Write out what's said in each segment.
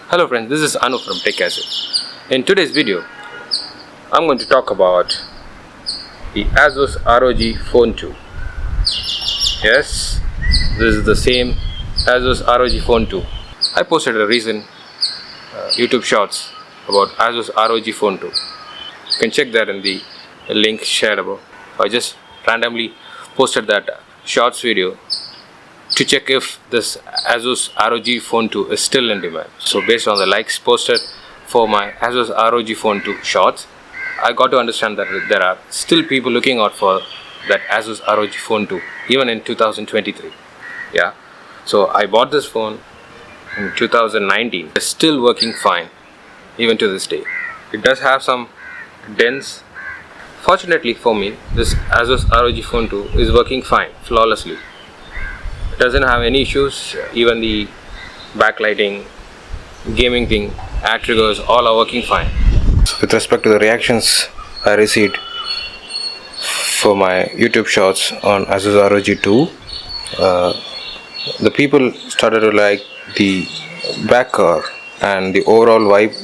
Hello friends, this is Anu from Tech Acid. In today's video, I'm going to talk about the Asus ROG Phone 2. Yes, this is the same Asus ROG Phone 2. I posted a recent YouTube shorts about Asus ROG Phone 2. You can check that in the link shared above. I just randomly posted that shorts video to check if this Asus ROG Phone 2 is still in demand. So based on the likes posted for my Asus ROG Phone 2 shorts, I got to understand that there are still people looking out for that Asus ROG Phone 2 even in 2023. Yeah, so I bought this phone in 2019. It's still working fine even to this day. It does have some dents. Fortunately for me, this Asus ROG Phone 2 is working fine, flawlessly. Doesn't have any issues. Even the backlighting, gaming thing, ad triggers, all are working fine. With respect to the reactions I received for my YouTube shorts on Asus ROG 2, the people started to like the back cover and the overall vibe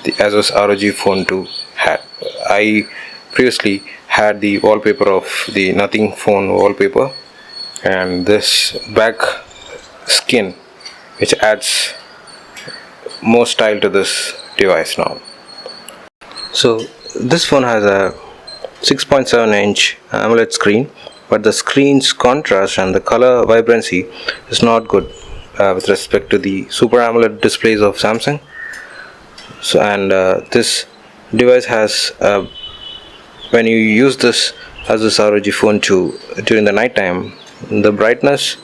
the Asus ROG Phone 2 had. I previously had the wallpaper of the Nothing phone wallpaper, and this back skin which adds more style to this device now. So this phone has a 6.7-inch AMOLED screen, but the screen's contrast and the color vibrancy is not good with respect to the Super AMOLED displays of Samsung. So this device has when you use this Asus ROG Phone 2 during the night time, the brightness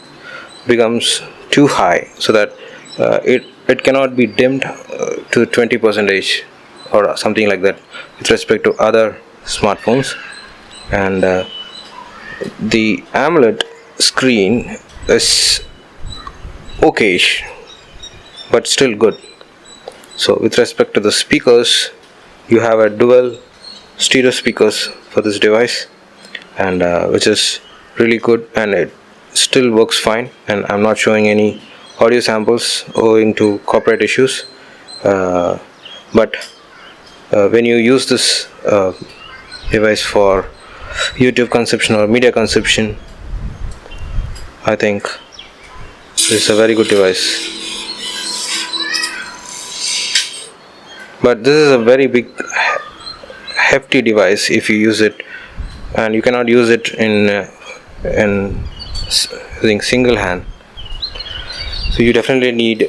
becomes too high, so that it cannot be dimmed to 20% or something like that with respect to other smartphones. And the AMOLED screen is okayish but still good. So with respect to the speakers, you have a dual stereo speakers for this device, and which is really good, and it still works fine, and I'm not showing any audio samples owing to copyright issues, but when you use this device for YouTube consumption or media consumption, I think this is a very good device. But this is a very big hefty device if you use it, and you cannot use it in using single hand. So you definitely need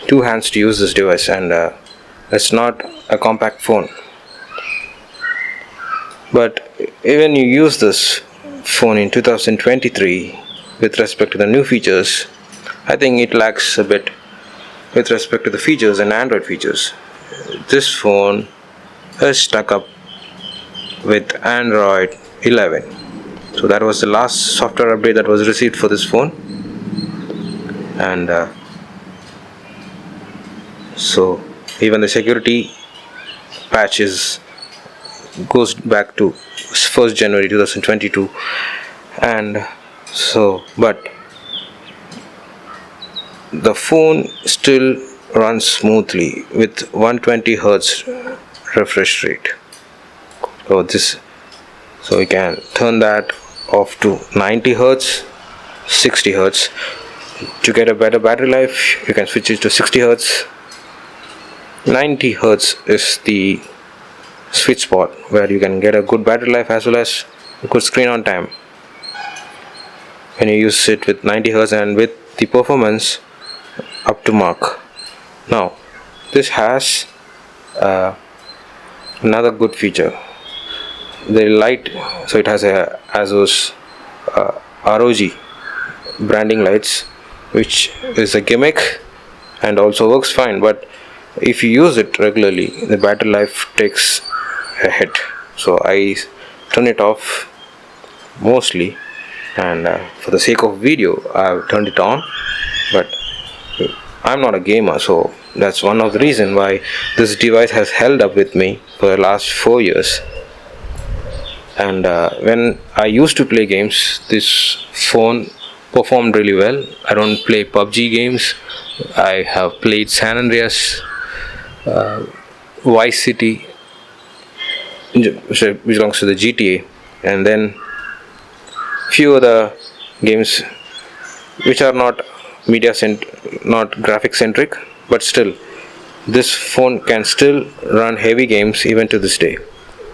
two hands to use this device, and it's not a compact phone. But even you use this phone in 2023 with respect to the new features, I think it lacks a bit with respect to the features and Android features. This phone is stuck up with Android 11. So that was the last software update that was received for this phone, and so even the security patches goes back to 1st January 2022, and so but the phone still runs smoothly with 120 Hz refresh rate. So you can turn that off to 90 Hz, 60 Hz. To get a better battery life, you can switch it to 60 Hz. 90 Hz is the sweet spot where you can get a good battery life as well as a good screen on time when you use it with 90 Hz and with the performance up to mark. Now this has another good feature, the light. So it has a Asus ROG branding lights, which is a gimmick and also works fine, but if you use it regularly, the battery life takes a hit. So I turn it off mostly, and for the sake of video I've turned it on, but I'm not a gamer, so that's one of the reasons why this device has held up with me for the last 4 years. And when I used to play games, this phone performed really well. I don't play PUBG games. I have played San Andreas, Vice City, which belongs to the GTA, and then few other games which are not not graphic centric, but still this phone can still run heavy games even to this day.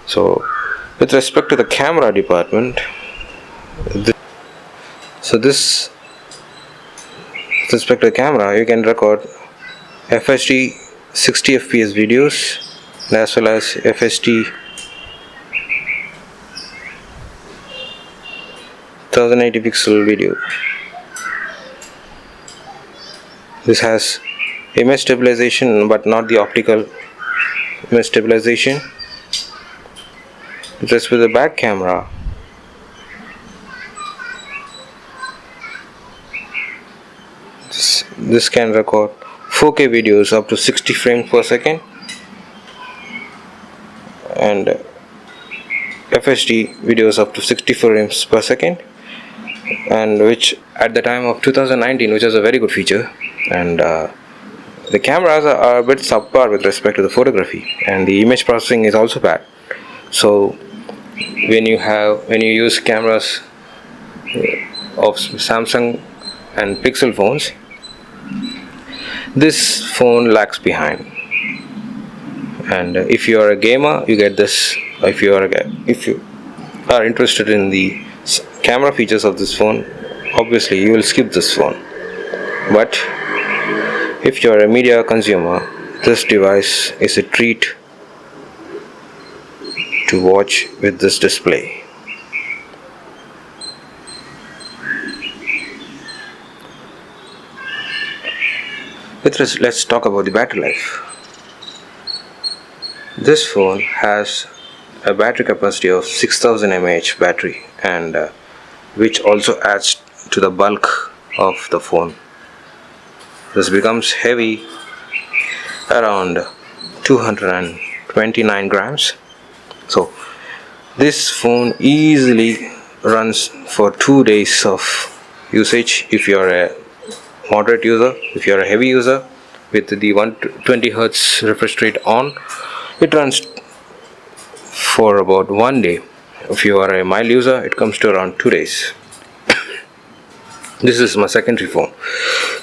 So with respect to the camera department, this with respect to the camera, you can record FHD 60 fps videos as well as FHD 1080 pixel video. This has image stabilization but not the optical image stabilization. Just with the back camera, this can record 4K videos up to 60 frames per second and FHD videos up to 60 frames per second, and which at the time of 2019, which is a very good feature. And the cameras are a bit subpar with respect to the photography, and the image processing is also bad. So when you use cameras of Samsung and Pixel phones, this phone lags behind. And if you are a gamer, you get this. If you are interested in the camera features of this phone, obviously you will skip this phone. But if you are a media consumer, this device is a treat to watch with this display. Let's talk about the battery life. This phone has a battery capacity of 6000 mAh battery, and which also adds to the bulk of the phone. This becomes heavy around 229 grams. So this phone easily runs for 2 days of usage if you are a moderate user. If you are a heavy user, with the 120 Hz refresh rate on, it runs for about 1 day. If you are a mild user, it comes to around 2 days. This is my secondary phone,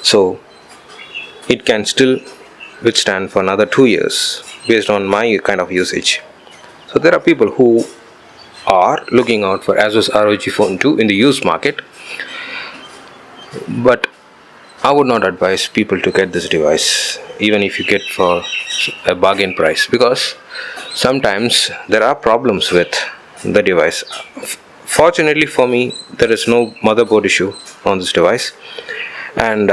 so it can still withstand for another 2 years based on my kind of usage. So there are people who are looking out for Asus ROG Phone 2 in the used market, but I would not advise people to get this device even if you get for a bargain price, because sometimes there are problems with the device. Fortunately for me, there is no motherboard issue on this device, and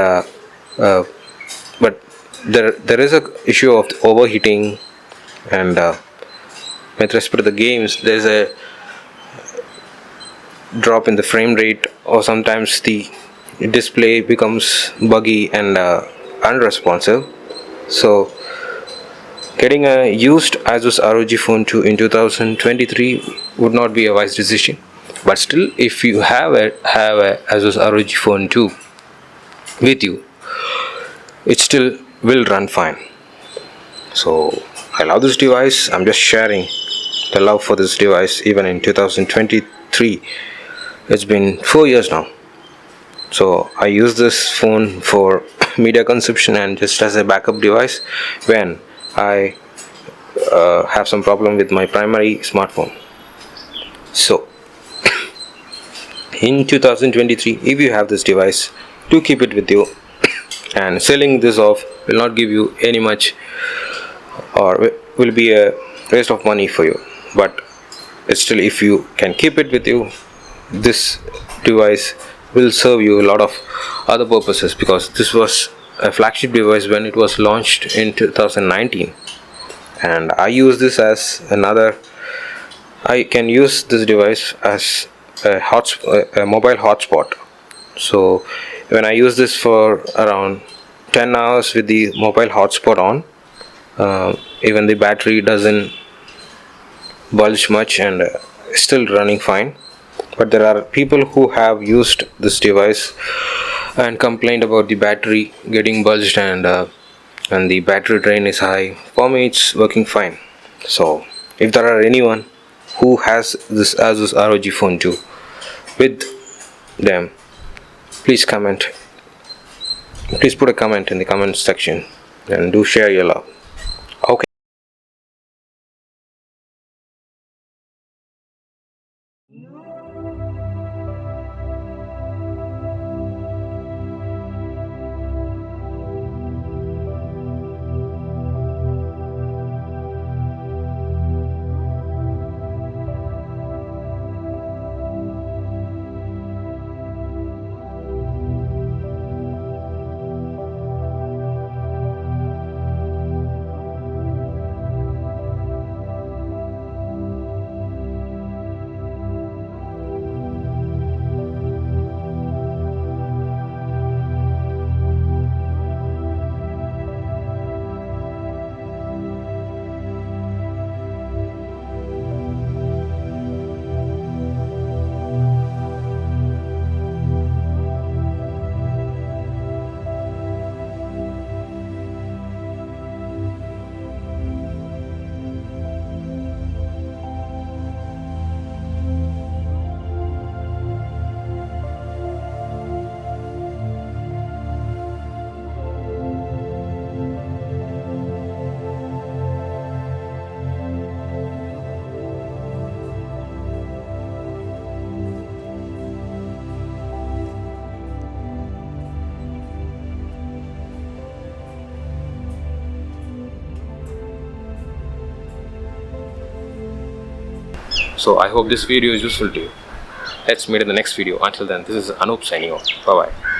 but there is a issue of overheating, and with respect to the games, there is a drop in the frame rate, or sometimes the display becomes buggy and unresponsive. So getting a used Asus ROG Phone 2 in 2023 would not be a wise decision. But still, if you have a Asus ROG Phone 2 with you, it still will run fine. So I love this device. I'm just sharing the love for this device even in 2023. It's been 4 years now. So I use this phone for media consumption and just as a backup device when I have some problem with my primary smartphone. So in 2023, if you have this device, do keep it with you, and selling this off will not give you any much, or will be a waste of money for you. But still, if you can keep it with you, this device will serve you a lot of other purposes, because this was a flagship device when it was launched in 2019, and I use this as I can use this device as a mobile hotspot. So when I use this for around 10 hours with the mobile hotspot on, even the battery doesn't bulge much and still running fine. But there are people who have used this device and complained about the battery getting buzzed, and the battery drain is high. For me, it's working fine. So, if there are anyone who has this Asus ROG Phone 2 with them, please comment. Please put a comment in the comment section and do share your love. Okay. So I hope this video is useful to you. Let's meet in the next video. Until then, this is Anup signing off. Bye bye.